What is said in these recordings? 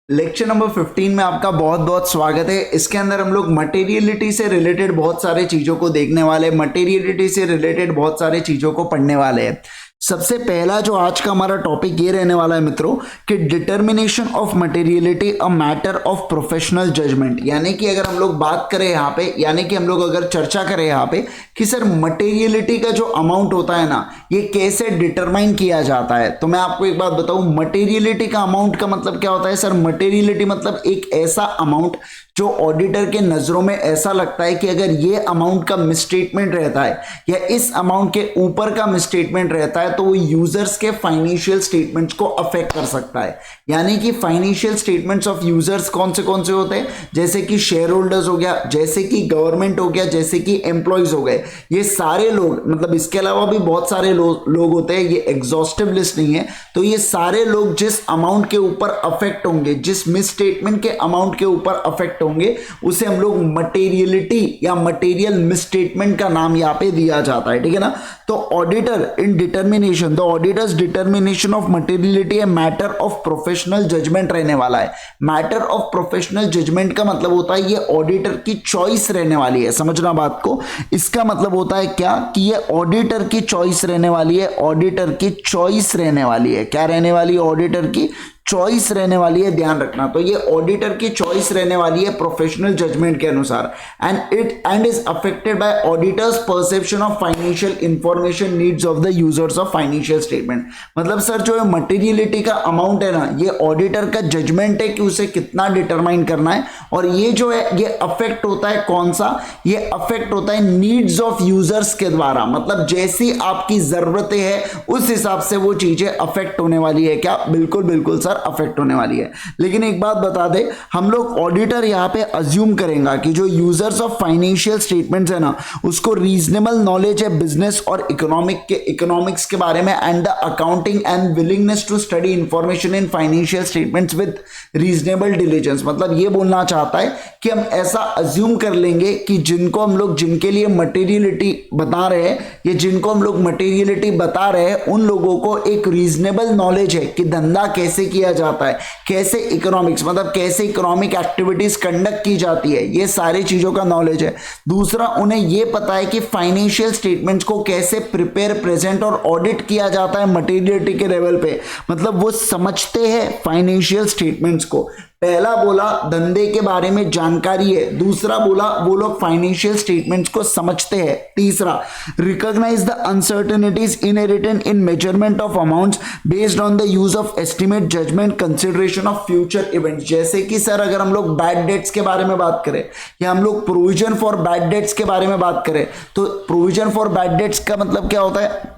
Lecture number 15 में आपका बहुत बहुत स्वागत है। इसके अंदर हम लोग मटेरियलिटी से रिलेटेड बहुत सारे चीज़ों को देखने वाले हैं, मटेरियलिटी से रिलेटेड बहुत सारे चीज़ों को पढ़ने वाले हैं। सबसे पहला जो आज का हमारा टॉपिक ये रहने वाला है मित्रों कि determination of materiality a matter of professional judgement. यानी कि अगर हम लोग बात करें यहाँ पे, यानी कि हम लोग अगर चर्चा करें यहाँ पे कि सर मटेरियलिटी का जो अमाउंट होता है ना, ये कैसे डिटरमाइन किया जाता है। तो मैं आपको एक बात बताऊं, मटेरियलिटी का अमाउंट का मतलब क्या होता है सर। मटेरियलिटी मतलब एक ऐसा अमाउंट जो ऑडिटर के नजरों में ऐसा लगता है कि अगर ये अमाउंट का मिसस्टेटमेंट रहता है या इस अमाउंट के ऊपर का मिसस्टेटमेंट रहता है तो वो यूजर्स के फाइनेंशियल स्टेटमेंट्स को अफेक्ट कर सकता है। यानी कि फाइनेंशियल स्टेटमेंट्स ऑफ यूजर्स कौन से होते हैं, जैसे कि शेयर होल्डर्स हो गया, जैसे कि गवर्नमेंट हो गया, जैसे कि एम्प्लॉयज हो गए। ये सारे लोग, मतलब इसके अलावा भी बहुत सारे लोग होते हैं, ये एग्जॉस्टिव लिस्ट नहीं है। तो ये सारे लोग जिस अमाउंट के ऊपर अफेक्ट होंगे, जिस मिसस्टेटमेंट के अमाउंट के ऊपर अफेक्ट होंगे, उसे हम लोग मटेरियलिटी या मटेरियल मिसस्टेटमेंट का नाम यहाँ पे दिया जाता है। ठीक है ना। तो auditor in determination, the auditor's determination of materiality a matter of professional judgement रहने वाला है। मैटर ऑफ प्रोफेशनल जजमेंट का मतलब होता है ये ऑडिटर की चॉइस रहने वाली है। समझना बात को। इसका मतलब होता है क्या कि ये ऑडिटर की चॉइस रहने वाली है। ऑडिटर की चॉइस रहने वाली है। क्या रहने वाली है? ऑडिटर की चॉइस रहने वाली है, ध्यान रखना। तो ये ऑडिटर की चॉइस रहने वाली है प्रोफेशनल जजमेंट के अनुसार। And is affected by auditors perception of financial information needs of the users of financial statement. मतलब सर जो मटेरियलिटी का अमाउंट है ना, ये ऑडिटर का जजमेंट है कि उसे कितना डिटरमाइन करना है। और ये जो है ये अफेक्ट होता है कौन सा? ये अफेक्ट होता है नीड्स ऑफ यूजर्स के द्वारा। मतलब जैसी आपकी जरूरतें हैं उस हिसाब से वो चीजें अफेक्ट होने वाली है। क्या? बिल्कुल बिल्कुल सर, अफेक्ट होने वाली है। लेकिन एक बात बता दे, हम लोग ऑडिटर यहां पे अज्यूम करेंगे कि जो यूजर्स ऑफ फाइनेंशियल स्टेटमेंट्स है ना, उसको रीजनेबल नॉलेज है बिजनेस और इकोनॉमिक्स के बारे में, and the accounting and willingness to study information in financial statements with reasonable diligence. मतलब ये बोलना चाहता है कि हम ऐसा अज्यूम कर लेंगे कि जिनके लिए मटेरियलिटी बता रहे हैं, ये जिनको हम लोग मटेरियलिटी बता रहे हैं, उन लोगों को एक रीजनेबल नॉलेज है कि धंधा कैसे किया जाता है, कैसे इकोनॉमिक्स मतलब कैसे इकोनॉमिक एक्टिविटीज कंडक्ट की जाती है, ये सारी चीजों का नॉलेज है। दूसरा, उन्हें यह पता है कि फाइनेंशियल स्टेटमेंट्स को कैसे प्रिपेयर, प्रेजेंट और ऑडिट किया जाता है मटेरियलिटी के लेवल पे। मतलब वो समझते हैं फाइनेंशियल स्टेटमेंट्स को। पहला बोला धंधे के बारे में जानकारी है, दूसरा बोला वो लोग फाइनेंशियल स्टेटमेंट्स को समझते हैं, तीसरा recognise the uncertainties inherent in measurement of amounts based on the use of estimate, judgement, consideration of future events. जैसे कि सर अगर हम लोग बैड डेट्स के बारे में बात करें या हम लोग प्रोविजन फॉर बैड डेट्स के बारे में बात करें, तो प्रोविजन फॉर बैड डेट्स का मतलब क्या होता है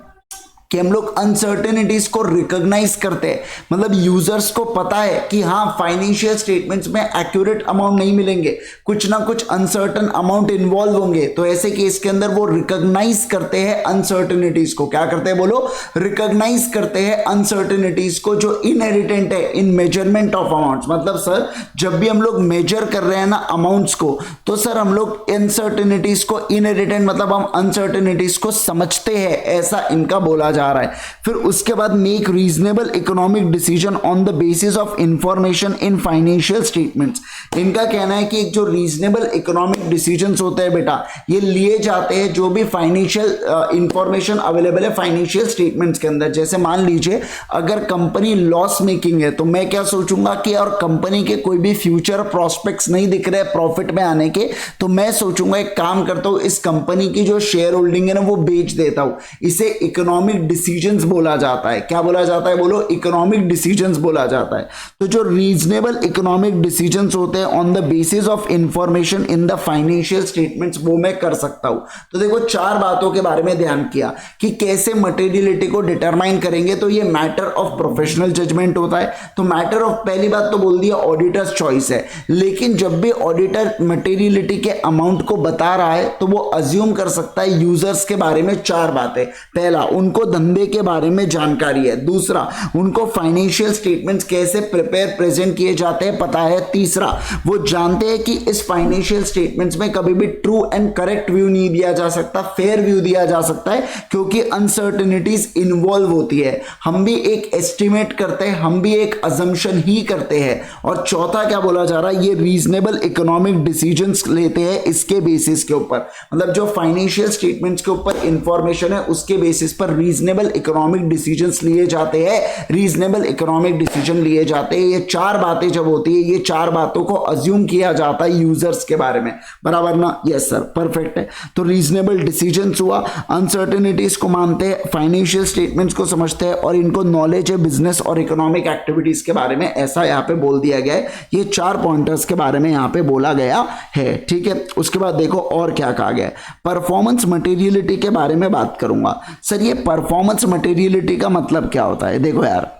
कि हम लोग अनसर्टेनिटीज को रिकॉग्नाइज करते हैं। मतलब यूजर्स को पता है कि हाँ फाइनेंशियल स्टेटमेंट्स में एक्यूरेट अमाउंट नहीं मिलेंगे, कुछ ना कुछ अनसर्टन अमाउंट इन्वॉल्व होंगे। तो ऐसे केस के अंदर वो रिकॉग्नाइज करते हैं अनसर्टेनिटीज को। क्या करते हैं बोलो? रिकॉग्नाइज करते हैं अनसर्टेनिटीज को जो इनहेरिटेंट है इन मेजरमेंट ऑफ अमाउंट्स। मतलब सर जब भी हम लोग मेजर कर रहे हैं ना अमाउंट्स को, तो सर हम लोग अनसर्टेनिटीज को इनहेरिटेंट मतलब हम अनसर्टेनिटीज को समझते हैं, ऐसा इनका बोला जा रहा है। फिर उसके बाद make reasonable economic decision on the basis of information in financial statements. इनका कहना है कि एक जो रीजनेबल इकोनॉमिक डिसीजंस होते हैं बेटा, ये लिए जाते हैं जो भी फाइनेंशियल इंफॉर्मेशन अवेलेबल है फाइनेंशियल स्टेटमेंट्स के अंदर। जैसे मान लीजिए अगर कंपनी लॉस मेकिंग है तो मैं क्या सोचूंगा कि और कंपनी के कोई भी फ्यूचर प्रोस्पेक्ट्स नहीं दिख रहे प्रॉफिट में आने के, तो मैं सोचूंगा एक काम करता हूं, इस कंपनी की जो शेयर होल्डिंग है ना वो बेच देता हूं। इसे इकोनॉमिक डिसीजंस बोला जाता है। क्या बोला जाता है बोलो? इकोनॉमिक डिसीजंस बोला जाता है। तो जो रीजनेबल इकोनॉमिक डिसीजंस होते हैं on the basis of information in the financial statements, वो मैं कर सकता हूं। तो देखो चार बातों के बारे में ध्यान किया कि कैसे मटेरियलिटी को डिटरमाइन करेंगे। तो ये मैटर ऑफ प्रोफेशनल जजमेंट होता है। तो मैटर ऑफ, पहली बात तो बोल दिया ऑडिटर्स चॉइस है। लेकिन जब भी ऑडिटर मटेरियलिटी के अमाउंट को बता रहा है तो वो अज्यूम कर सकता है यूजर्स के बारे में चार बातें। पहला, उनको धंधे के बारे में जानकारी है। दूसरा, उनको फाइनेंशियल स्टेटमेंट्स कैसे प्रिपेयर, प्रेजेंट किए जाते हैं पता है। तीसरा, वो जानते हैं कि इस फाइनेंशियल स्टेटमेंट्स में कभी भी ट्रू एंड करेक्ट व्यू नहीं दिया जा सकता, फेयर व्यू दिया जा सकता है, क्योंकि अनसर्टेनिटीज इन्वॉल्व होती है। हम भी एक एस्टिमेट करते हैं, हम भी एक अजम्पशन ही करते हैं। और चौथा क्या बोला जा रहा है, ये रीजनेबल इकोनॉमिक डिसीजंस लेते हैं इसके बेसिस के ऊपर, मतलब जो फाइनेंशियल स्टेटमेंट्स के ऊपर इंफॉर्मेशन है उसके बेसिस पर रीजनेबल इकोनॉमिक डिसीजंस लिए जाते हैं, रीजनेबल इकोनॉमिक डिसीजन लिए जाते हैं। ये चार बातें जब होती है, ये चार बातों को अज्यूम किया जाता है यूजर्स के बारे में, बराबर ना? यस सर, परफेक्ट है। तो रीजनेबल डिसीजंस हुआ, अनसर्टेनिटीज को मानते हैं, फाइनेंशियल स्टेटमेंट्स को समझते हैं और इनको नॉलेज है बिजनेस और इकोनॉमिक एक्टिविटीज के बारे में, ऐसा यहाँ पे बोल दिया गया है। ये चार पॉइंटर्स के बारे में यहाँ पे बोला गया है, ठीक है। उसके बाद देखो और क्या कहा गया है, परफॉर्मेंस मटेरियलिटी के बारे में बात करूंगा। सर ये परफॉर्मेंस मटेरियलिटी का मतलब क्या होता है? देखो यार,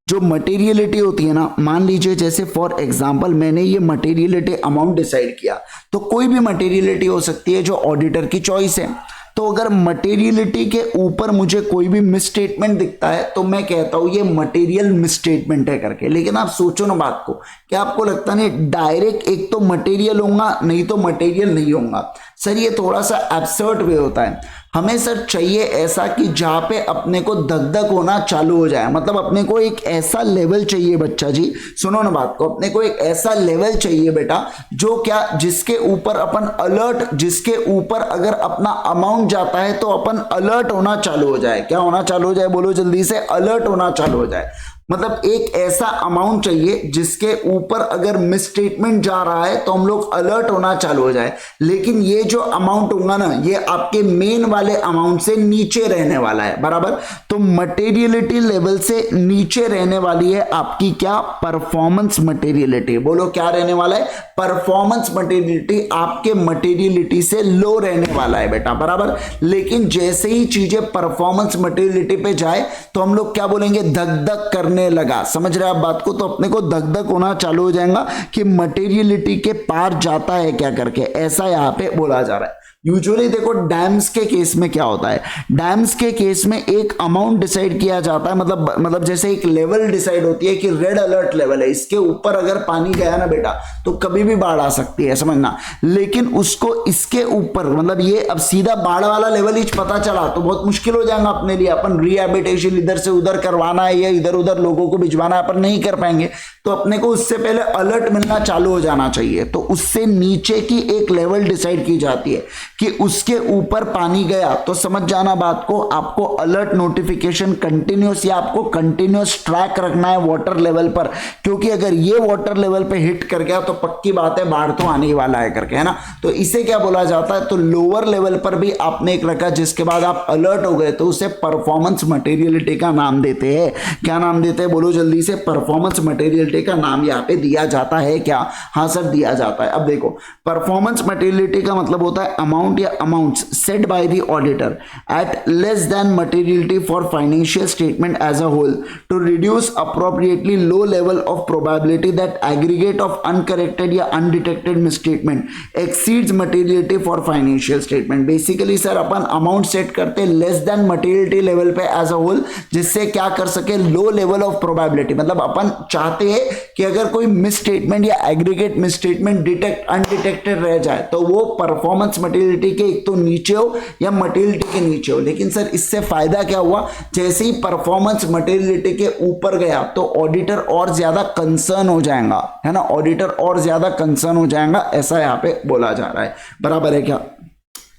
जो मटेरियलिटी होती है ना, मान लीजिए जैसे फॉर एग्जांपल मैंने ये मटेरियलिटी अमाउंट डिसाइड किया, तो कोई भी मटेरियलिटी हो सकती है जो ऑडिटर की चॉइस है। तो अगर मटेरियलिटी के ऊपर मुझे कोई भी मिसस्टेटमेंट दिखता है तो मैं कहता हूं ये मटेरियल मिसस्टेटमेंट है करके। लेकिन आप सोचो ना बात को, क्या आपको लगता नहीं डायरेक्ट एक तो मटेरियल होगा नहीं तो मटेरियल नहीं होगा? सर ये थोड़ा सा एब्सर्ड वे होता है। हमें सर चाहिए ऐसा कि जहां पे अपने को धक धक होना चालू हो जाए, मतलब अपने को एक ऐसा लेवल चाहिए बच्चा जी, सुनो ना बात को, अपने को एक ऐसा लेवल चाहिए बेटा जो क्या, जिसके ऊपर अपन अलर्ट, जिसके ऊपर अगर अपना अमाउंट जाता है तो अपन अलर्ट होना चालू हो जाए। क्या होना चालू हो जाए? बोलो जल्दी से, अलर्ट होना चालू हो जाए। मतलब एक ऐसा अमाउंट चाहिए जिसके ऊपर अगर मिसस्टेटमेंट जा रहा है तो हम लोग अलर्ट होना चालू हो जाए। लेकिन ये जो अमाउंट होगा ना, ये आपके मेन वाले अमाउंट से नीचे रहने वाला है, बराबर। तो मटेरियलिटी लेवल से नीचे रहने वाली है आपकी क्या? Performance materiality. बोलो क्या रहने वाला है? परफॉर्मेंस मटेरियलिटी आपके मटेरियलिटी से लो रहने वाला है बेटा, बराबर। लेकिन जैसे ही चीजें परफॉर्मेंस मटेरियलिटी पे जाए तो हम लोग क्या बोलेंगे? धक धक करने लगा। समझ रहे हैं आप बात को? तो अपने को धक धक होना चालू हो जाएगा कि मटेरियलिटी के पार जाता है क्या करके, ऐसा यहां पे बोला जा रहा है। यूजुअली देखो डैम्स के केस में क्या होता है, डैम्स के केस में एक अमाउंट डिसाइड किया जाता है, मतलब जैसे एक लेवल डिसाइड होती है कि रेड अलर्ट लेवल है, इसके ऊपर अगर पानी गया ना बेटा तो कभी भी बाढ़ आ सकती है, समझना। लेकिन उसको इसके ऊपर, मतलब ये अब सीधा बाढ़ वाला लेवल ही पता चला तो बहुत मुश्किल हो जाएगा अपने लिए। अपन रिहैबिलिटेशन इधर से उधर करवाना है या इधर उधर लोगों को भिजवाना है, अपन नहीं कर पाएंगे। तो अपने को उससे पहले अलर्ट मिलना चालू हो जाना चाहिए। तो उससे नीचे की एक लेवल डिसाइड की जाती है कि उसके ऊपर पानी गया तो समझ जाना बात को, आपको अलर्ट नोटिफिकेशन कंटिन्यूस या आपको कंटिन्यूस ट्रैक रखना है वाटर लेवल पर, क्योंकि अगर ये वाटर लेवल पे हिट कर गया तो पक्की बात है बाढ़ तो आने ही वाला है करके, है ना। तो इसे क्या बोला जाता है? तो लोअर लेवल पर भी आपने एक रखा जिसके बाद आप अलर्ट हो गए तो उसे परफॉर्मेंस मटेरियलिटी का नाम देते हैं। क्या नाम देते हैं? बोलो जल्दी से। परफॉर्मेंस मटेरियलिटी का नाम यहाँ पे दिया जाता है क्या? हाँ सर दिया जाता है। अब देखो परफॉर्मेंस मटेरियलिटी का मतलब होता है अमाउंट या amounts set by the auditor at less than materiality for financial statement as a whole to reduce appropriately low level of probability that aggregate of uncorrected या undetected misstatement exceeds materiality for financial statement। Basically sir upon amount set करते less than materiality level पे as a whole, जिससे क्या कर सके? Low level of probability. मतलब अपन चाहते हैं कि अगर कोई मिस स्टेटमेंट या aggregate miss statement detect undetected रह जाए तो वो परफॉर्मेंस मटेरियलिटी के एक तो नीचे हो या मटेरियलिटी के नीचे हो। लेकिन सर इससे फायदा क्या हुआ? जैसे ही परफॉर्मेंस मटेरियलिटी के ऊपर गया तो ऑडिटर और ज्यादा कंसर्न हो जाएगा, है ना। ऑडिटर और ज्यादा कंसर्न हो जाएगा, ऐसा यहां पे बोला जा रहा है, बराबर है क्या?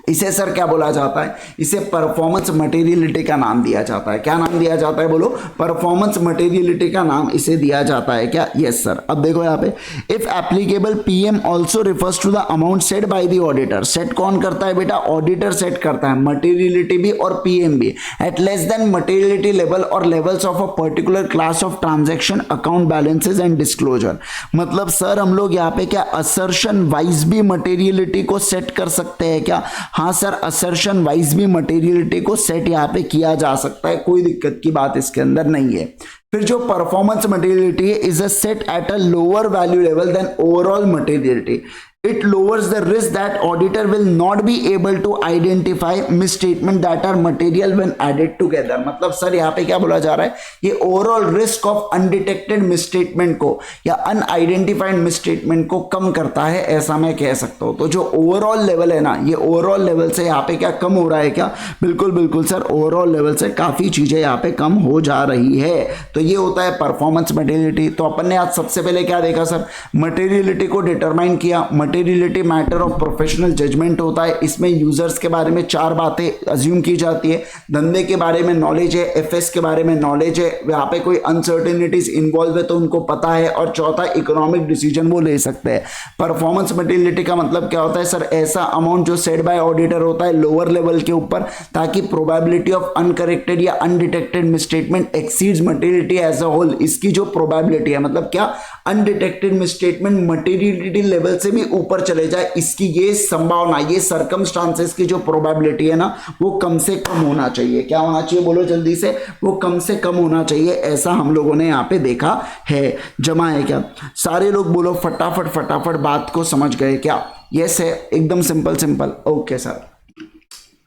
इसे सर क्या बोला जाता है? इसे परफॉर्मेंस मटेरियलिटी का नाम दिया जाता है। क्या नाम दिया जाता है? बोलो। परफॉर्मेंस मटेरियलिटी का नाम इसे दिया जाता है क्या? Yes sir. अब देखो यहाँ पे if applicable PM also refers to the amount set by the auditor. Set कौन करता है बेटा? ऑडिटर सेट करता है, मटेरियलिटी भी और पीएम भी, at less than materiality level और levels of a particular class of transaction, account balances and disclosure. मतलब सर हम लोग यहाँ पे क्या असर्शन वाइज भी मटेरियलिटी को सेट कर सकते हैं क्या? हाँ सर, असर्शन वाइज भी मटेरियलिटी को सेट यहाँ पे किया जा सकता है, कोई दिक्कत की बात इसके अंदर नहीं है। फिर जो परफॉर्मेंस मटेरियलिटी है is a set at a lower value level than overall materiality. It lowers the risk that auditor will not be able to identify misstatement that are material when added together. मतलब sir यहाँ पे क्या बोला जा रहा है, ये overall risk of undetected misstatement को या अनआइडेंटिफाइड मिसस्टेटमेंट को कम करता है, ऐसा मैं कह सकता हूँ। तो जो ओवरऑल लेवल है ना, ये ओवरऑल लेवल से यहाँ पे क्या कम हो रहा है क्या? बिल्कुल बिल्कुल सर, ओवरऑल लेवल से काफी चीजें यहाँ पे कम हो जा रही है। तो ये होता है परफॉर्मेंस मटेरियलिटी। तो अपन ने आज सबसे पहले क्या देखा सर, मटेरियलिटी को डिटरमाइन किया। Materiality matter of professional judgement होता है। इसमें यूजर्स के बारे में 4 बातें अज्यूम की जाती है। धंधे के बारे में नॉलेज है, एफएस के बारे में नॉलेज है, यहाँ पे कोई अनसर्टेनिटीज इन्वॉल्व है तो उनको पता है, और चौथा इकोनॉमिक डिसीजन वो ले सकते हैं। परफॉर्मेंस मटेरियलिटी का मतलब क्या होता है सर, ऐसा अमाउंट जो सेट बाय ऑडिटर होता है लोअर लेवल के ऊपर, ताकि प्रोबेबिलिटी ऑफ अनकरेक्टेड या undetected misstatement exceeds materiality as a whole. इसकी जो प्रोबेबिलिटी है, मतलब क्या, अनडिटेक्टेड मिसस्टेटमेंट मटेरियलिटी लेवल से भी ऊपर चले जाए, इसकी ये संभावना, ये सर्कमस्टांसेस की जो प्रोबेबिलिटी है ना, वो कम से कम होना चाहिए। क्या होना चाहिए बोलो जल्दी से, वो कम से कम होना चाहिए, ऐसा हम लोगों ने यहाँ पे देखा है। जमा है क्या? सारे लोग बोलो फटाफट फटाफट, बात को समझ गए क्या? यस है, एकदम सिंपल सिंपल। ओके सर,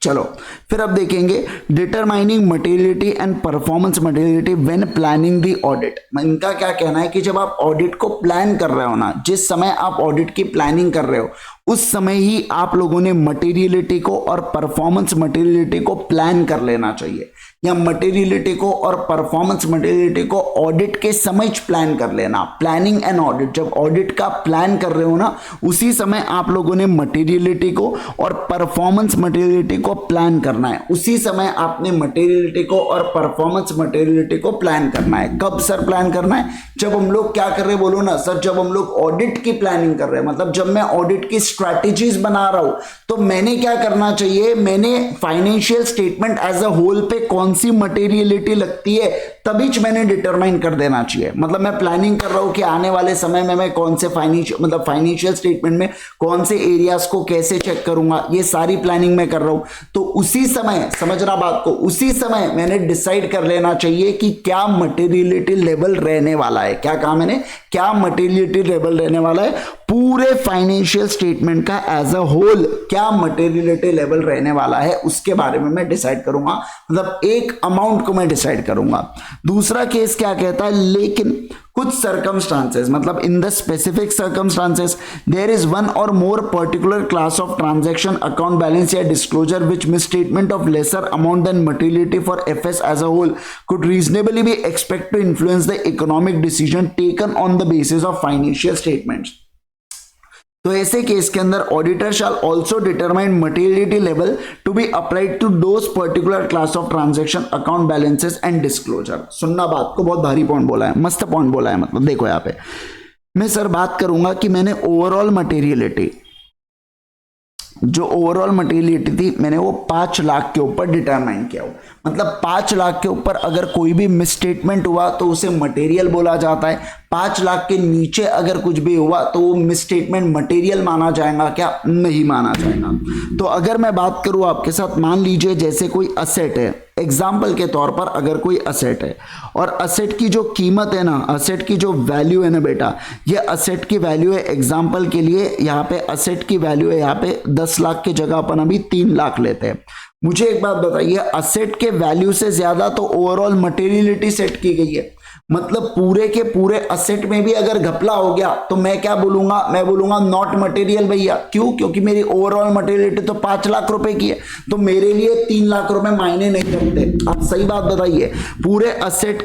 चलो फिर अब देखेंगे determining materiality and performance materiality when planning the audit. इनका क्या कहना है कि जब आप ऑडिट को प्लान कर रहे हो ना, जिस समय आप ऑडिट की प्लानिंग कर रहे हो उस समय ही आप लोगों ने मटेरियलिटी को और परफॉर्मेंस मटेरियलिटी को प्लान कर लेना चाहिए, या मटेरियलिटी को और परफॉर्मेंस मटेरियलिटी को ऑडिट के समय प्लान कर लेना। प्लानिंग एंड ऑडिट, जब ऑडिट का प्लान कर रहे हो ना, उसी समय आप लोगों ने मटेरियलिटी को और परफॉर्मेंस मटेरियलिटी को प्लान करना है। उसी समय आपने मटेरियलिटी को और परफॉर्मेंस मटेरियलिटी को प्लान करना है। कब सर प्लान करना है? जब हम लोग क्या कर रहे हैं बोलो ना सर, जब हम लोग ऑडिट की प्लानिंग कर रहे हैं, मतलब जब मैं ऑडिट की स्ट्रैटेजीज बना रहा हूं, तो मैंने क्या करना चाहिए, मैंने financial statement as a whole पे कौन सी मटेरियलिटी लगती है तभी मैंने डिटरमाइन कर देना चाहिए। मतलब मैं प्लानिंग कर रहा हूं कि आने वाले समय में मैं कौन से फाइनेंशियल स्टेटमेंट में कौन से एरियाज को कैसे चेक करूंगा, ये सारी प्लानिंग मैं कर रहा हूं। तो उसी समय, समझना बात को, उसी समय मैंने डिसाइड कर लेना चाहिए कि क्या मटेरियलिटी लेवल रहने वाला है। क्या कहा मैंने? क्या मटेरियलिटी लेवल रहने वाला है पूरे फाइनेंशियल स्टेटमेंट का एज अ होल, क्या मटेरियलिटी लेवल रहने वाला है उसके बारे में मैं डिसाइड करूंगा, मतलब एक अमाउंट को मैं डिसाइड करूंगा। दूसरा केस क्या कहता है, लेकिन कुछ सर्कमस्टांसेस, मतलब in the specific circumstances there is one or more particular class of transaction, account balance या disclosure which misstatement of lesser amount than materiality for FS as a whole could reasonably be expected to influence the economic decision taken on the basis of financial statements। तो ऐसे case के अंदर auditor shall also determine materiality level to be applied to those particular class of transaction, account balances and disclosure. सुनना बात को, बहुत भारी point बोला है, मस्त पॉइंट बोला है। मतलब देखो यहाँ पे मैं सर बात करूंगा कि मैंने ओवरऑल मटेरियलिटी, जो ओवरऑल मटेरियलिटी थी मैंने वो 5 लाख के ऊपर डिटरमाइन किया हो। मतलब 5 लाख के ऊपर अगर कोई भी मिसस्टेटमेंट हुआ तो उसे मटेरियल बोला जाता है। 5 लाख के नीचे अगर कुछ भी हुआ तो वो मिसस्टेटमेंट मटेरियल माना जाएगा क्या? नहीं माना जाएगा। तो अगर मैं बात करूं आपके साथ, मान लीजिए जैसे कोई असेट है, एग्जाम्पल के तौर पर अगर कोई असेट है और असेट की जो कीमत है ना, असेट की जो वैल्यू है ना बेटा, ये असेट की वैल्यू है, एग्जाम्पल के लिए यहाँ पे असेट की वैल्यू है यहाँ पे 10 लाख की जगह अपन अभी 3 लाख लेते हैं। मुझे एक बात बताइए, असेट के वैल्यू से ज्यादा तो ओवरऑल मटेरियलिटी सेट की गई है। मतलब पूरे के पूरे असेट में भी अगर घपला हो गया तो मैं क्या बोलूंगा? मैं बोलूंगा नॉट मटेरियल भैया। क्यों? क्योंकि मेरी ओवरऑल मटेरियलिटी तो 5 लाख रुपए की है, तो मेरे लिए 3 लाख रुपए मायने नहीं रखते। आप सही बात बताइए, पूरे असेट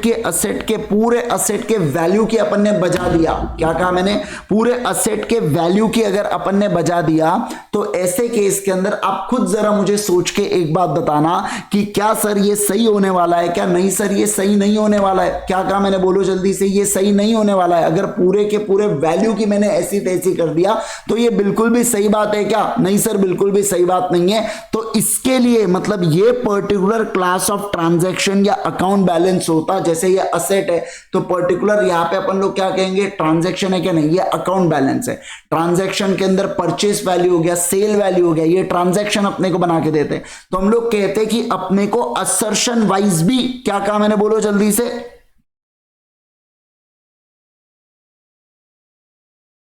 के वैल्यू की अपन ने बजा दिया। क्या कहा मैंने? पूरे असेट के वैल्यू की अगर अपन ने बजा दिया, तो ऐसे केस के अंदर आप खुद जरा मुझे सोच के एक बात बताना कि क्या सर ये सही होने वाला है, क्या नहीं सर ये सही नहीं होने वाला है। क्या कहा मैंने? बोलो जल्दी से, ये सही नहीं होने वाला है। अगर पूरे के पूरे वैल्यू की मैंने ऐसी तैसी कर दिया तो ये बिल्कुल भी सही बात है क्या? नहीं सर, बिल्कुल भी सही बात नहीं है। तो इसके लिए मतलब ये पर्टिकुलर क्लास ऑफ ट्रांजैक्शन या अकाउंट बैलेंस होता, जैसे ये असेट है तो पर्टिकुलर यहां पे अपन लोग क्या कहेंगे? ट्रांजैक्शन है क्या? नहीं, ये अकाउंट बैलेंस है। ट्रांजैक्शन के अंदर परचेस वैल्यू हो गया, सेल वैल्यू हो गया, ये ट्रांजैक्शन अपने को बना के देते हैं। तो हम लोग कहते हैं कि अपने को असर्शन वाइज भी, क्या कहा मैंने? बोलो जल्दी से।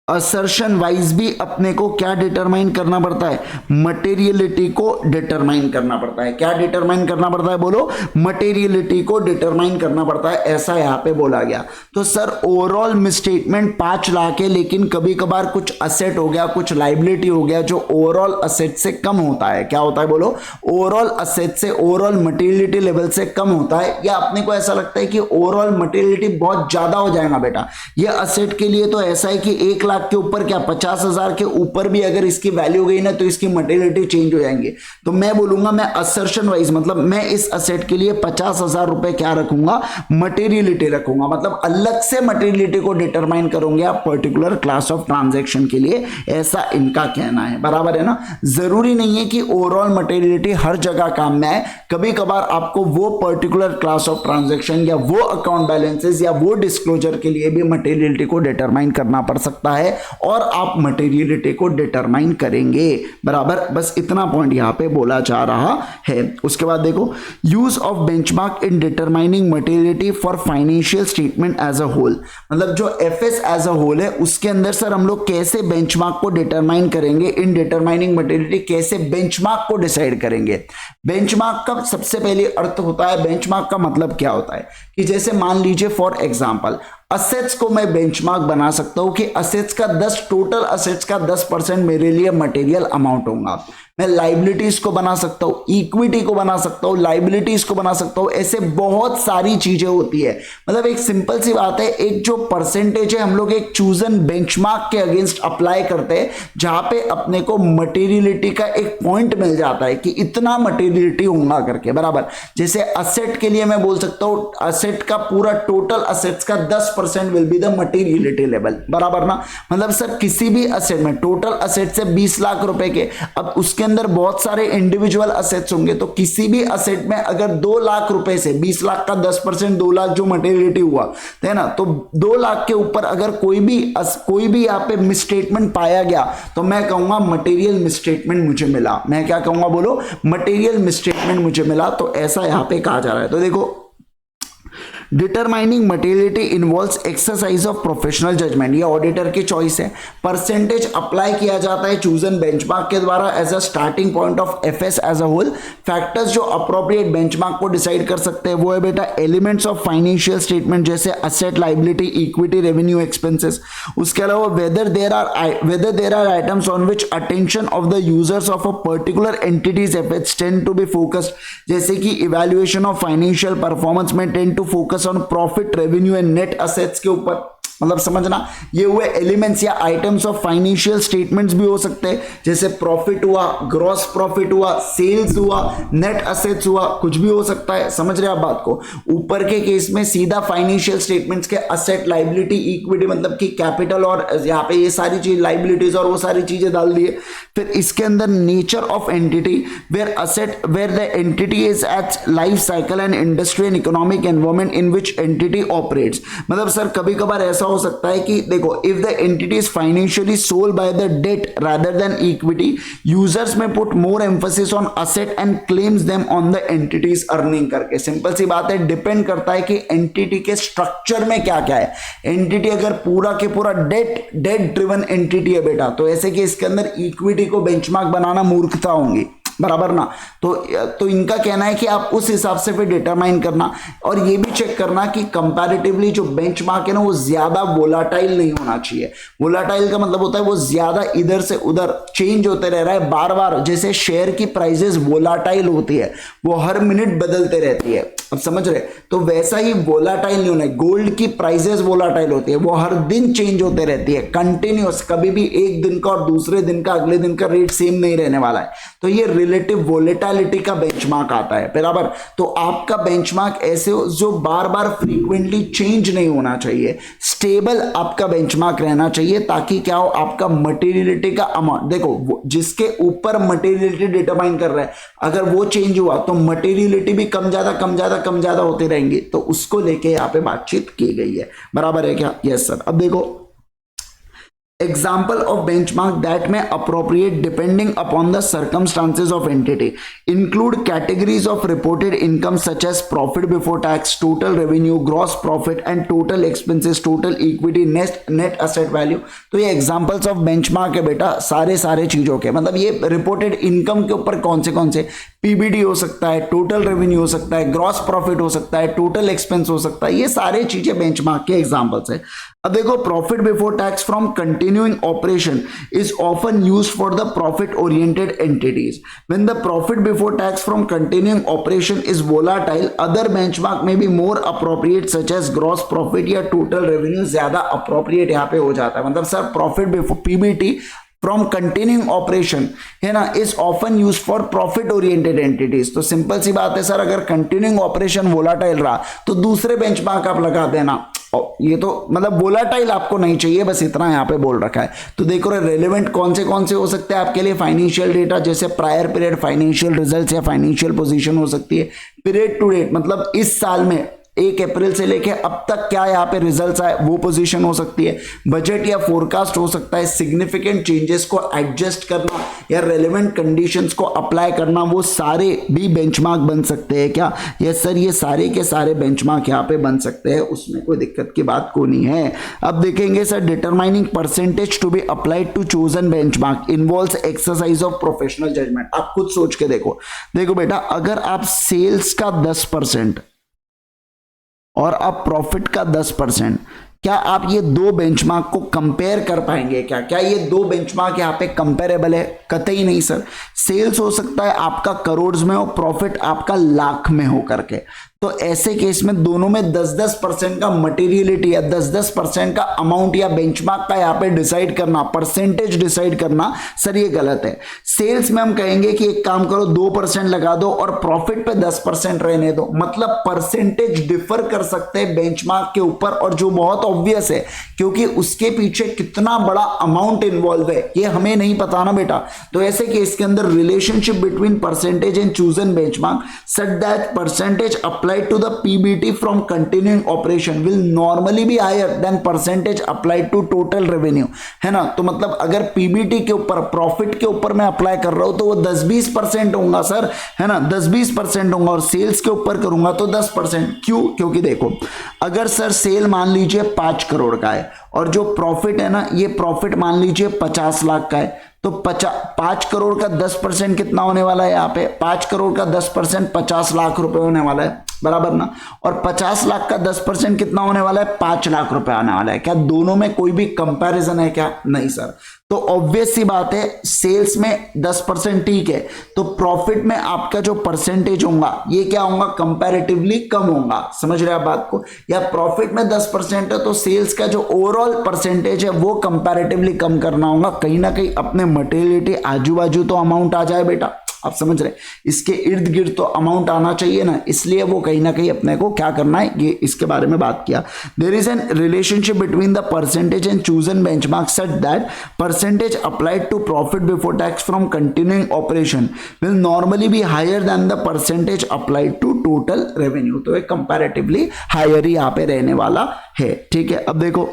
असर्शन वाइज भी अपने को क्या डिटरमाइन करना पड़ता है, मटेरियलिटी को डिटरमाइन करना पड़ता है। क्या डिटरमाइन करना पड़ता है बोलो, मटेरियलिटी को डिटरमाइन करना पड़ता है, ऐसा यहां पे बोला गया। तो सर ओवरऑल मिसस्टेटमेंट 5 लाख है, लेकिन कभी कभार कुछ असेट हो गया, कुछ लाइबिलिटी हो गया जो ओवरऑल असेट से कम होता है। क्या होता है बोलो, ओवरऑल असेट से, ओवरऑल मटेरियलिटी लेवल से कम होता है, या अपने को ऐसा लगता है कि ओवरऑल मटेरियलिटी बहुत ज्यादा हो जाएगा बेटा। ये असेट के लिए तो ऐसा है कि 1 लाख के ऊपर क्या 50,000 के ऊपर भी अगर इसकी वैल्यू गई ना तो इसकी मटेरियलिटी चेंज हो जाएंगे। तो मैं बोलूंगा, मैं असर्शन वाइज मतलब मैं इस असेट के लिए 50,000 रुपए क्या रखूंगा, मटेरियलिटी रखूंगा। मतलब अलग से मटेरियलिटी को डिटरमाइन करूंगा पर्टिकुलर क्लास ऑफ ट्रांजैक्शन के लिए, ऐसा इनका कहना है। बराबर है ना। जरूरी नहीं है कि ओवरऑल मटेरियलिटी हर जगह काम में आए, कभी कभार आपको वो पर्टिकुलर क्लास ऑफ ट्रांजैक्शन या वो अकाउंट बैलेंसेस या वो डिस्क्लोजर के लिए भी मटेरियलिटी को डिटरमाइन करना पड़ सकता है, और आप मटेरियलिटी को डिटरमाइन करेंगे। बराबर, बस इतना पॉइंट यहां पे बोला जा रहा है। उसके बाद देखो, use of benchmark in determining materiality for financial statement as a whole. मतलब जो एफएस एज अ होल है उसके अंदर सर हम लोग कैसे बेंचमार्क को डिटरमाइन करेंगे, इन डिटरमाइनिंग मटेरियलिटी कैसे बेंचमार्क को डिसाइड करेंगे। बेंचमार्क का सबसे पहले अर्थ होता है, बेंचमार्क का मतलब क्या होता है कि जैसे मान लीजिए फॉर एग्जांपल असेट्स को मैं बेंचमार्क बना सकता हूं कि असेट्स का 10 टोटल असेट्स का 10% मेरे लिए मटेरियल अमाउंट होगा। मैं लाइबिलिटीज को बना सकता हूं, इक्विटी को बना सकता हूं, लाइबिलिटीज को बना सकता हूं, ऐसे बहुत सारी चीजें होती है। मतलब एक सिंपल सी बात है, एक जो परसेंटेज है हम लोग एक चूजन बेंचमार्क के अगेंस्ट अप्लाई करते हैं, जहां पे अपने को मटेरियलिटी का एक पॉइंट मिल जाता है कि इतना मटेरियलिटी होगा करके। बराबर, जैसे असेट के लिए मैं बोल सकता हूं असेट का पूरा टोटल असेट्स का 10% will be the materiality level. बराबर ना। मतलब सर किसी भी असेट में टोटल असेट से 20 लाख रुपए के, अब उसके अंदर बहुत सारे इंडिविजुअल असेट्स होंगे, तो किसी भी असेट में अगर 2 लाख रुपए से 20 लाख का 10% 2 लाख जो मटेरियलिटी हुआ है ना, तो 2 लाख के ऊपर अगर कोई भी यहाँ पे मिसस्टेटमेंट पाया गया तो मैं कहूंगा मटेरियल मिसस्टेटमेंट मुझे मिला। मैं क्या कहूंगा बोलो, मटेरियल मिसस्टेटमेंट मुझे मिला। तो ऐसा यहां पे कहा जा रहा है। तो देखो, determining materiality involves exercise of professional judgement. ये ऑडिटर की चॉइस है। परसेंटेज अप्लाई किया जाता है चूजन बेंचमार्क के द्वारा as a starting point of FS as a whole. Factors जो अप्रोप्रिएट बेंचमार्क को डिसाइड कर सकते हैं वो है बेटा एलिमेंट्स ऑफ फाइनेंशियल स्टेटमेंट जैसे asset, liability, equity, revenue, expenses. उसके अलावा whether there are items on which attention of the users of a particular entities effects tend to be focused, जैसे कि इवैल्यूएशन ऑफ फाइनेंशियल परफॉर्मेंस में tend to focus on profit, revenue and net assets के ऊपर। मतलब समझना, ये हुए elements या आइटम्स ऑफ फाइनेंशियल स्टेटमेंट्स भी हो सकते हैं, जैसे प्रॉफिट हुआ, ग्रॉस प्रॉफिट हुआ, सेल्स हुआ, नेट असेट्स हुआ, कुछ भी हो सकता है। समझ रहे आप बात को। ऊपर के केस में सीधा फाइनेंशियल स्टेटमेंट्स के असेट, लाइबिलिटी, इक्विटी मतलब कि कैपिटल और यहाँ पे ये सारी चीज लाइबिलिटीज और वो सारी चीजें डाल दिए। फिर इसके अंदर nature of entity where the entity is at life cycle and industry and economic environment in which entity operates. मतलब सर कभी कभार ऐसा हो सकता है कि देखो, if the entity is financially sold by the debt rather than equity, users may put more emphasis on asset and claims them on the entity's earning करके। सिंपल सी बात है, डिपेंड करता है कि एंटिटी के स्ट्रक्चर में क्या क्या है। एंटिटी अगर पूरा के पूरा डेट ड्रिवन एंटिटी है बेटा, तो ऐसे कि इसके अंदर इक्विटी को बेंचमार्क बनाना मूर्खता होंगी। बराबर ना। तो इनका कहना है कि आप उस हिसाब से फिर डिटरमाइन करना, और ये भी चेक करना कि कंपैरेटिवली जो बेंचमार्क है ना वो ज्यादा वोलाटाइल नहीं होना चाहिए। वोलाटाइल का मतलब होता है वो ज्यादा इधर से उधर चेंज होते रह रहा है बार बार। जैसे शेयर की प्राइसेस वोलाटाइल होती है, वो हर मिनट बदलते रहती है, अब समझ रहे। तो वैसा ही वोलाटाइल नहीं होना है। गोल्ड की प्राइसेस वोलाटाइल होती है, वो हर दिन चेंज होते रहती है कंटिन्यूअस। कभी भी एक दिन का और दूसरे दिन का अगले दिन का रेट सेम नहीं रहने वाला है। तो ये रिलेटिव वोलेटिलिटी का बेंचमार्क आता है। बराबर। तो आपका बेंचमार्क ऐसे हो जो बार बार फ्रीक्वेंटली चेंज नहीं होना चाहिए, स्टेबल आपका बेंचमार्क रहना चाहिए, ताकि क्या हो, आपका मटेरियलिटी का अमाउंट, देखो जिसके ऊपर मटेरियलिटी डिटरमाइन कर रहा है, अगर वो चेंज हुआ तो मटेरियलिटी भी कम ज्यादा होते रहेंगे। तो उसको लेके यहाँ पे बातचीत की गई है। बराबर है क्या? Yes sir. अब देखो, Example of benchmark that may appropriate depending upon the circumstances of entity include categories of reported income such as profit before tax, total revenue, gross profit and total expenses, total equity, net asset value। तो ये examples of benchmark है बेटा सारे चीजों के, मतलब ये reported income के ऊपर कौन से पीबीडी हो सकता है, टोटल रेवेन्यू हो सकता है, ग्रॉस प्रॉफिट हो सकता है, टोटल एक्सपेंस हो सकता है, ये सारे चीजें बेंचमार्क के एग्जांपल्स है। अब देखो profit before tax from continuing operation is often used for the profit oriented entities. When the profit before tax from continuing operation is volatile other benchmark may be more appropriate such as gross profit या total revenue ज्यादा appropriate यहाँ पे हो जाता है। मतलब sir profit before PBT from continuing operation है ना is often use for profit oriented entities. तो सिंपल सी बात है सर, अगर कंटिन्यूइंग ऑपरेशन वोलाटाइल रहा तो दूसरे बेंचमार्क आप लगा देना। ये तो मतलब वोलाटाइल आपको नहीं चाहिए, बस इतना यहाँ पे बोल रखा है। तो देखो रेलेवेंट कौन से हो सकते हैं आपके लिए, फाइनेंशियल डेटा जैसे प्रायर पीरियड फाइनेंशियल रिजल्ट्स या फाइनेंशियल पोजीशन हो सकती है, पीरियड टू डेट मतलब इस साल में 1 अप्रैल से लेके अब तक क्या यहाँ पे रिजल्ट्स आए वो पोजीशन हो सकती है, बजट या फोरकास्ट हो सकता है, सिग्निफिकेंट चेंजेस को एडजस्ट करना या रेलेवेंट कंडीशंस को अप्लाई करना, वो सारे भी बेंचमार्क बन सकते हैं क्या? यस सर, ये सारे के सारे बेंचमार्क यहाँ पे बन सकते हैं, उसमें कोई दिक्कत की बात को नहीं है। अब देखेंगे sir determining percentage to be applied to chosen benchmark involves exercise of professional judgement. आप खुद सोच के देखो बेटा, अगर आप सेल्स का 10% और अब प्रॉफिट का 10%, क्या आप ये दो बेंचमार्क को कंपेयर कर पाएंगे क्या ये दो बेंचमार्क यहाँ पे कंपेरेबल है? कतई नहीं सर। सेल्स हो सकता है आपका करोड़ में हो, प्रॉफिट आपका लाख में हो करके, तो ऐसे केस में दोनों में 10-10% का मटेरियलिटी या 10-10% का अमाउंट या बेंचमार्क का यहाँ पे डिसाइड करना, परसेंटेज डिसाइड करना सर ये गलत है। सेल्स में हम कहेंगे कि एक काम करो 2% लगा दो और प्रॉफिट पे 10% रहने दो, मतलब परसेंटेज डिफर कर सकते हैं बेंचमार्क के ऊपर, और जो बहुत ऑब्वियस है क्योंकि उसके पीछे कितना बड़ा अमाउंट इन्वॉल्व है ये हमें नहीं पता ना बेटा। तो ऐसे केस के अंदर relationship between percentage and chosen benchmark such that percentage applied to the PBT from continuing operation will normally be higher than percentage applied to total revenue, है ना। तो मतलब अगर PBT के ऊपर प्रॉफिट के ऊपर मैं अप्लाई कर रहा हूं तो वो 10-20% होगा सर, है ना, 10-20% होगा, और सेल्स के ऊपर करूंगा तो 10%। क्यों? क्योंकि देखो अगर सर सेल मान लीजिए 5 करोड़ का है और जो प्रॉफिट है ना ये प्रॉफिट मान लीजिए 50 लाख का है, तो 5 करोड़ का 10% कितना होने वाला है यहाँ पे? 5 करोड़ का 10% 50 लाख रुपए होने वाला है, बराबर ना। और 50 लाख का 10% कितना होने वाला है? 5 लाख रुपए आने वाला है। क्या दोनों में कोई भी कंपैरिजन है क्या? नहीं सर। तो ऑब्वियस सी बात है सेल्स में 10% ठीक है, तो प्रॉफिट में आपका जो परसेंटेज होगा ये क्या होगा? कंपैरेटिवली कम होगा। समझ रहे आप बात को? या प्रॉफिट में 10% है तो सेल्स का जो ओवरऑल परसेंटेज है वो कंपैरेटिवली कम करना होगा। कहीं ना कहीं अपने मटेरियलिटी आजू बाजू तो अमाउंट आ जाए बेटा, आप समझ रहे, इसके इर्द गिर्द तो अमाउंट आना चाहिए ना, इसलिए वो कहीं ना कहीं अपने को क्या करना है ये इसके बारे में बात किया। There is an relationship between the percentage and chosen benchmark such that percentage applied to profit before tax from continuing operation will normally be higher than the percentage applied to total revenue. तो एक comparatively higher ही यहाँ पे रहने वाला है, ठीक है। अब देखो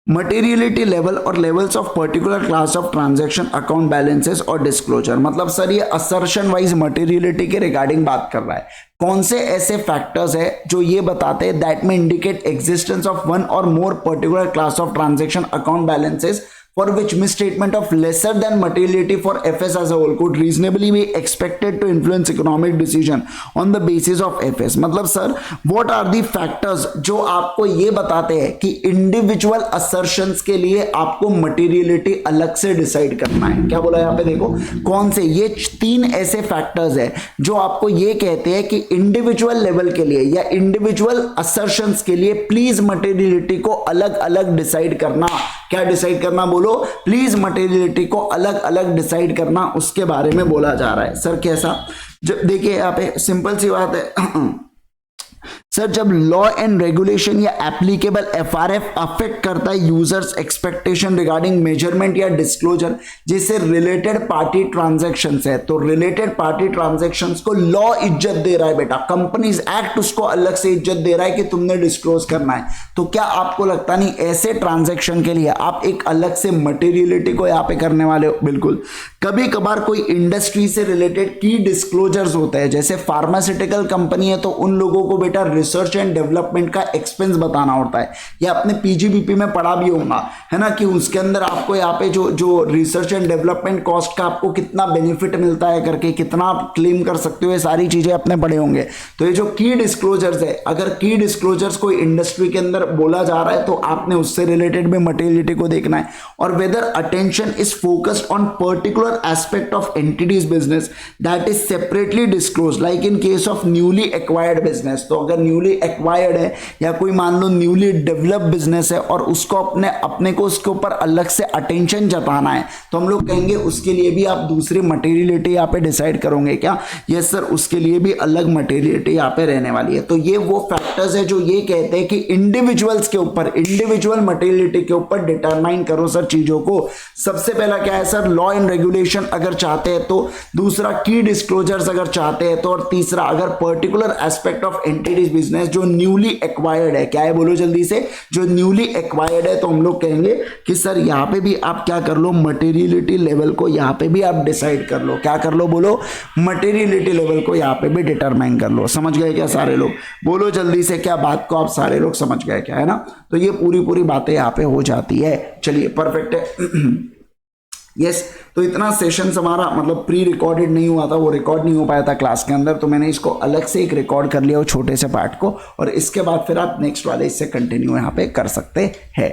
मटेरियलिटी लेवल और levels of particular class of transaction account balances और डिस्क्लोजर, मतलब सर ये असर्शन वाइज मटेरियलिटी के रिगार्डिंग बात कर रहा है। कौन से ऐसे फैक्टर्स है जो ये बताते हैं दैट में indicate existence of one or more particular class of transaction account balances for which misstatement of lesser than materiality for FS as a whole could reasonably be expected to influence economic decision on the basis of FS। मतलब sir what are the factors जो आपको ये बताते हैं कि individual assertions के लिए आपको materiality अलग से डिसाइड करना है। क्या बोला यहाँ पे देखो कौन से, ये 3 ऐसे फैक्टर्स है जो आपको ये कहते हैं कि इंडिविजुअल लेवल के लिए या इंडिविजुअल assertions के लिए प्लीज materiality को अलग अलग डिसाइड करना। क्या डिसाइड करना बोलो? प्लीज मटेरियलिटी को अलग अलग डिसाइड करना, उसके बारे में बोला जा रहा है। सर कैसा? जब देखिए यहाँ पे सिंपल सी बात है सर जब लॉ एंड रेगुलेशन या एप्लीकेबल एफआरएफ अफेक्ट करता है यूजर्स एक्सपेक्टेशन रिगार्डिंग मेजरमेंट या डिस्क्लोजर, जैसे रिलेटेड पार्टी ट्रांजैक्शंस है, तो रिलेटेड पार्टी ट्रांजैक्शंस को लॉ इज्जत दे रहा है बेटा, कंपनीज एक्ट उसको अलग से इज्जत दे रहा है कि तुमने डिस्क्लोज करना है, तो क्या आपको लगता नहीं ऐसे ट्रांजैक्शन के लिए आप एक अलग से मटेरियलिटी को यहाँ पे करने वाले हो? बिल्कुल। कभी कभार कोई इंडस्ट्री से रिलेटेड की डिस्क्लोजर्स होते हैं, जैसे फार्मास्यूटिकल कंपनी है तो उन लोगों को बेटा रिसर्च एंड डेवलपमेंट का एक्सपेंस बताना होता है, या अपने पीजीबीपी में पढ़ा भी होगा है ना, कि उसके अंदर आपको यहाँ पे जो रिसर्च एंड डेवलपमेंट कॉस्ट का आपको कितना बेनिफिट मिलता है करके, कितना आप क्लेम कर सकते हो, ये सारी चीजें अपने पढ़े होंगे। तो ये जो की डिस्क्लोजर्स है, अगर की डिस्क्लोजर्स कोई इंडस्ट्री के अंदर बोला जा रहा है तो आपने उससे रिलेटेड भी मटेरियलिटी को देखना है। और whether attention is focused on particular aspect of entities business that is separately disclose, like in case of newly acquired business, तो अगर न्यूली एक्वायर्ड है या कोई मान लो न्यूली डेवलप्ड बिजनेस है और उसको अपने को उसके ऊपर अलग से अटेंशन जताना है, तो हम लोग कहेंगे उसके लिए भी आप दूसरी मटेरियलिटी यहाँ पे डिसाइड करोगे क्या? यस सर, उसके लिए भी अलग मटेरियलिटी यहाँ पे रहने वाली है। तो ये वो फैक्टर्स है जो ये कहते हैं कि इंडिविजुअल्स के ऊपर, इंडिविजुअल मटेरियलिटी के ऊपर डिटरमाइन करो सर चीजों को। सबसे पहला क्या है सर? लॉ एंड रेगुलेशन अगर चाहते हैं तो, दूसरा की डिस्क्लोजर्स अगर चाहते हैं तो, और तीसरा अगर particular aspect of entities business जो न्यूली एक्वायर्ड है। क्या है बोलो जल्दी से? जो न्यूली एक्वायर्ड है, तो हम लोग कहेंगे कि सर यहाँ पे भी आप क्या कर लो, मटेरियलिटी लेवल को यहाँ पे भी आप डिसाइड कर लो। क्या कर लो बोलो? मटेरियलिटी लेवल को यहाँ पे भी डिटरमाइन कर लो। समझ गए क्या सारे लोग? बोलो जल्दी से, क्या बात को आप सारे लोग समझ गए क्या? है ना, तो ये पूरी बातें यहाँ पे हो जाती है। चलिए परफेक्ट है। यस तो इतना सेशंस हमारा मतलब प्री रिकॉर्डेड नहीं हुआ था, वो रिकॉर्ड नहीं हो पाया था क्लास के अंदर, तो मैंने इसको अलग से एक रिकॉर्ड कर लिया वो छोटे से पार्ट को, और इसके बाद फिर आप नेक्स्ट वाले इससे कंटिन्यू यहाँ पे कर सकते हैं।